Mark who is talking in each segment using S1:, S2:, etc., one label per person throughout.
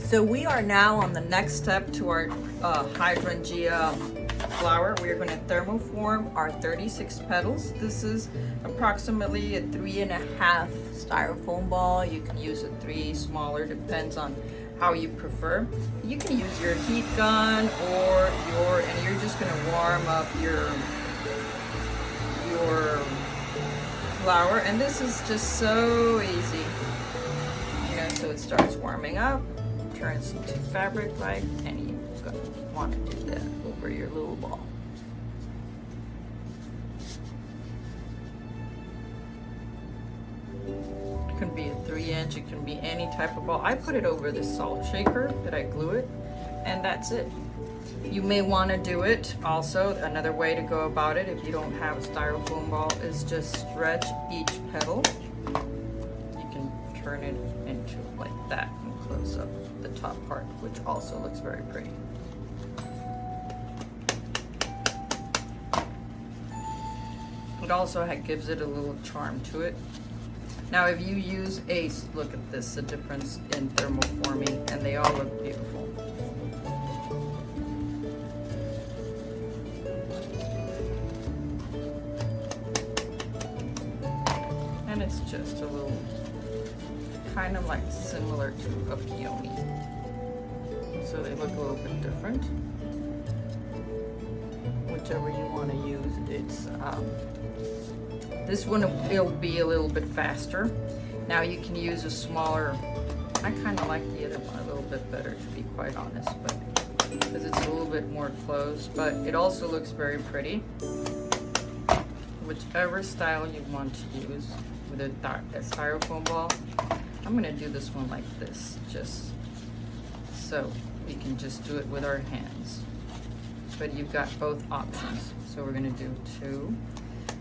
S1: So we are now on the next step to our hydrangea flower. We are going to thermoform our 36 petals. This is approximately a 3.5 styrofoam ball. You can use a 3 smaller, depends on how you prefer. You can use your heat gun and you're just going to warm up your flower. And this is just so easy. You know, so it starts warming up, turns into fabric-like, and you're going to want to do that over your little ball. It can be a 3-inch, it can be any type of ball. I put it over the salt shaker that I glue it, and that's it. You may want to do it also, another way to go about it if you don't have a styrofoam ball is just stretch each petal. You can turn it into like that and close up the top part, which also looks very pretty. It also gives it a little charm to it. Now if you use look at this, the difference in thermoforming, and they all look beautiful. And it's just a little, kind of like similar to a peony. So they look a little bit different. Whichever you want to use, it's this one it'll be a little bit faster. Now you can use a smaller. I kind of like the other one a little bit better, to be quite honest, but because it's a little bit more closed, but it also looks very pretty. Whichever style you want to use with a styrofoam ball. I'm gonna do this one like this, just so we can just do it with our hands. But you've got both options. So we're gonna do 2.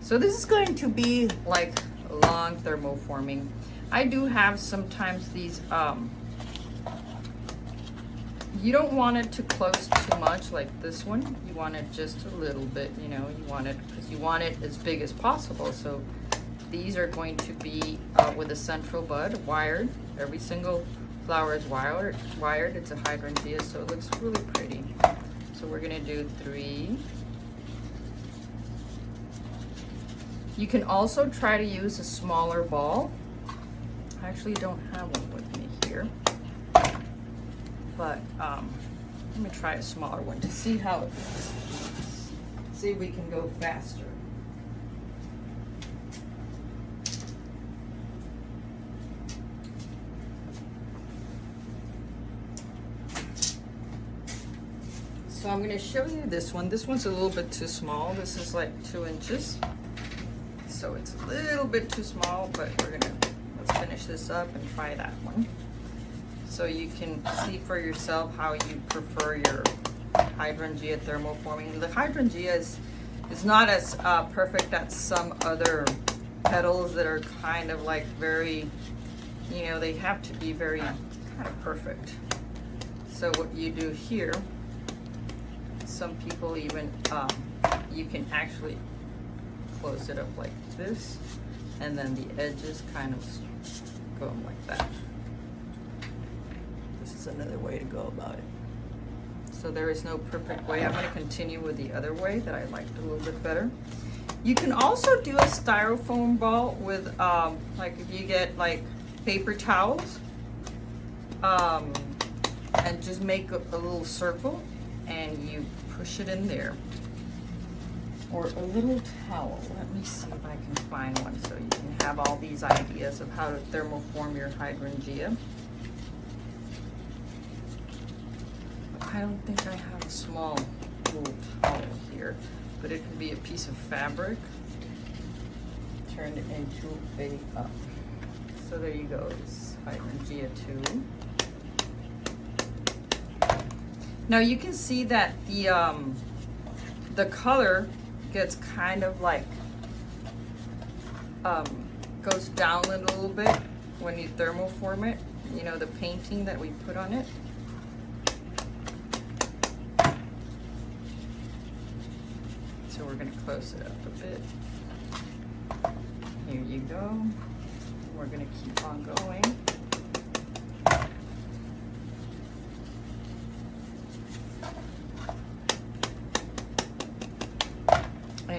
S1: So this is going to be like long thermoforming. I do have sometimes these, you don't want it to close too much like this one. You want it just a little bit, you know, you want it, because you want it as big as possible. So these are going to be with a central bud, wired. Every single flower is wired. It's a hydrangea, so it looks really pretty. So we're gonna do 3. You can also try to use a smaller ball. I actually don't have one with me here, but let me try a smaller one to see how it goes. See if we can go faster. So I'm going to show you this one. This one's a little bit too small. This is like 2 inches. So it's a little bit too small, but let's finish this up and try that one. So you can see for yourself how you prefer your hydrangea thermoforming. The hydrangea is not as perfect as some other petals that are kind of like very, you know, they have to be very kind of perfect. So what you do here, some people even, you can actually close it up like this, and then the edges kind of go like that. This is another way to go about it. So there is no perfect way. I'm going to continue with the other way that I liked a little bit better. You can also do a styrofoam ball with, like if you get like paper towels, and just make a little circle and you push it in there. Or a little towel. Let me see if I can find one so you can have all these ideas of how to thermoform your hydrangea. I don't think I have a small little towel here, but it can be a piece of fabric turned into a cup. So there you go, it's hydrangea 2. Now you can see that the color gets kind of like goes down a little bit when you thermoform it, you know, the painting that we put on it. So we're going to close it up a bit. Here you go. We're going to keep on going.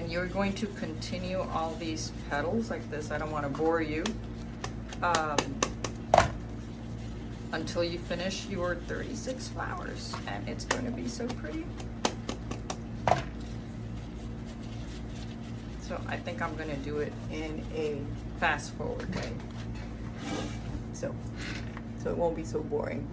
S1: and you're going to continue all these petals like this. I don't want to bore you. Until you finish your 36 flowers, and it's going to be so pretty. So I think I'm going to do it in a fast forward way, so it won't be so boring.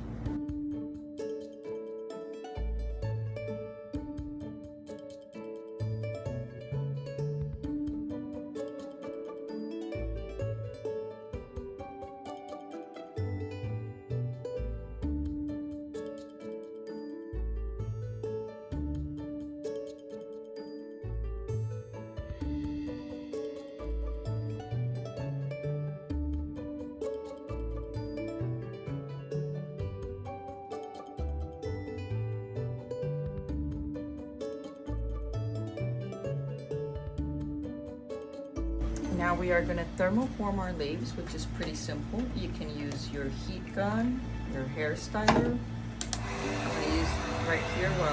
S1: Now we are going to thermoform our leaves, which is pretty simple. You can use your heat gun, your hair styler. I'm going to use right here so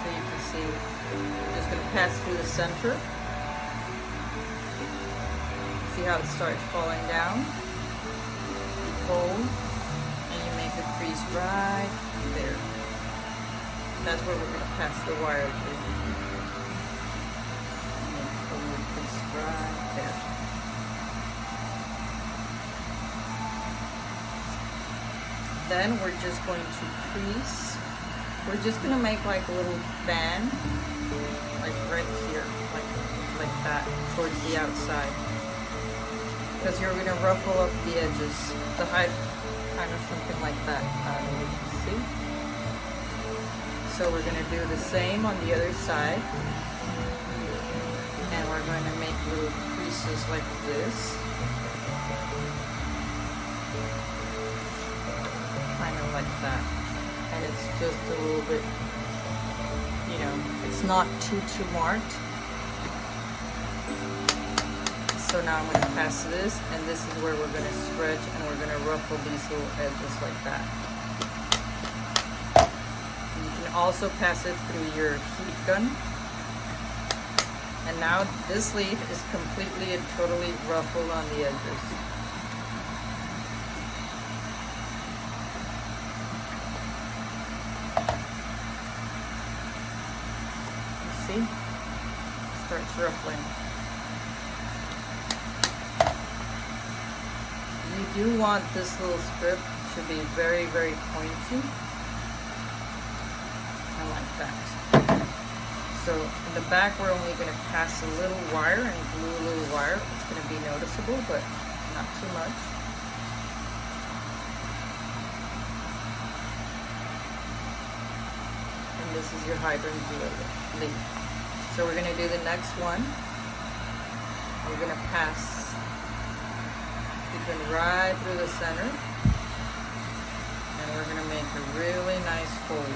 S1: you can see. I'm just going to pass through the center. See how it starts falling down? You fold, and you make a crease right there. That's where we're going to pass the wire through. Right there. Then we're just going to crease. We're just going to make like a little fan, like right here, like that, towards the outside. Because you're going to ruffle up the edges, the height, kind of something like that. You can see. So we're going to do the same on the other side. And we're going to make little creases like this. Kind of like that. And it's just a little bit, you know, it's not too marked. So now I'm going to pass this, and this is where we're going to stretch, and we're going to ruffle these little edges like that. You can also pass it through your heat gun. And now this leaf is completely and totally ruffled on the edges. You see? It starts ruffling. You do want this little strip to be very, very pointy. I like that. So in the back, we're only going to pass a little wire and glue a little wire. It's going to be noticeable, but not too much. And this is your hydrangea leaf. So we're going to do the next one. We're going to pass it right through the center. And we're going to make a really nice fold.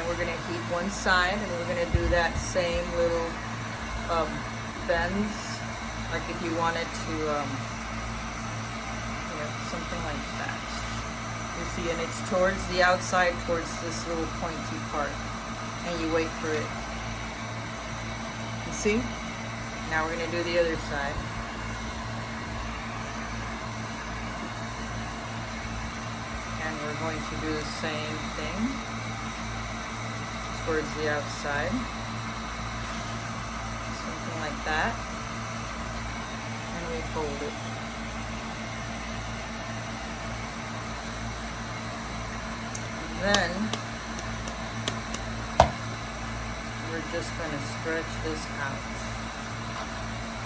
S1: We're going to heat one side, and we're going to do that same little bends, like if you wanted to, you know, something like that. You see, and it's towards the outside, towards this little pointy part, and you wait for it. You see? Now we're going to do the other side. And we're going to do the same thing towards the outside, something like that, and we fold it. Then we're just going to stretch this out.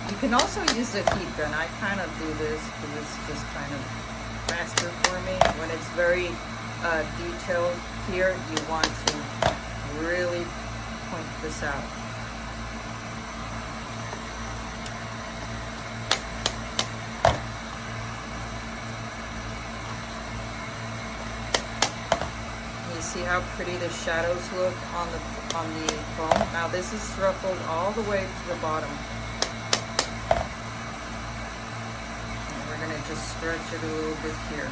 S1: You can also use the heat gun. I kind of do this because it's just kind of faster for me. When it's very detailed here, you want to really point this out. You see how pretty the shadows look on the foam? Now this is ruffled all the way to the bottom. gonna just stretch it a little bit here.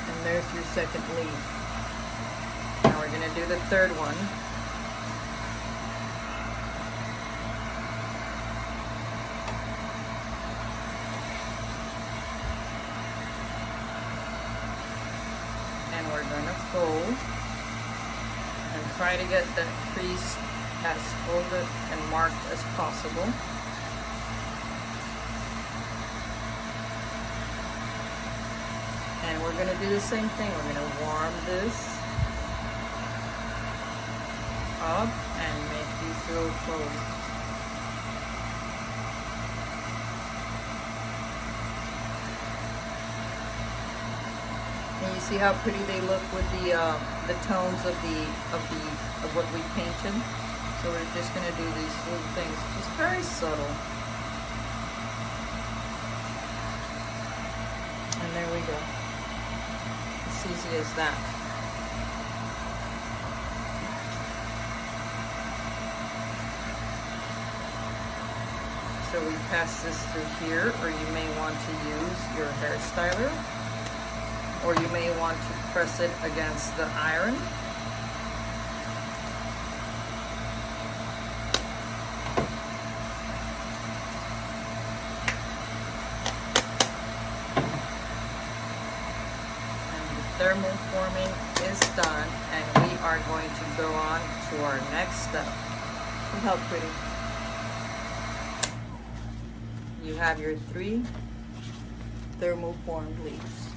S1: And there's your second leaf. Now we're gonna do the third one. And we're gonna fold and try to get that crease as folded and marked as possible. And we're gonna do the same thing. We're gonna warm this up and make these little folds. And you see how pretty they look with the tones of what we painted. So we're just gonna do these little things, just very subtle. And there we go. As easy as that. So we pass this through here, or you may want to use your hair styler, or you may want to press it against the iron. Thermoforming is done, and we are going to go on to our next step. Look how pretty. You have your 3 thermoformed leaves.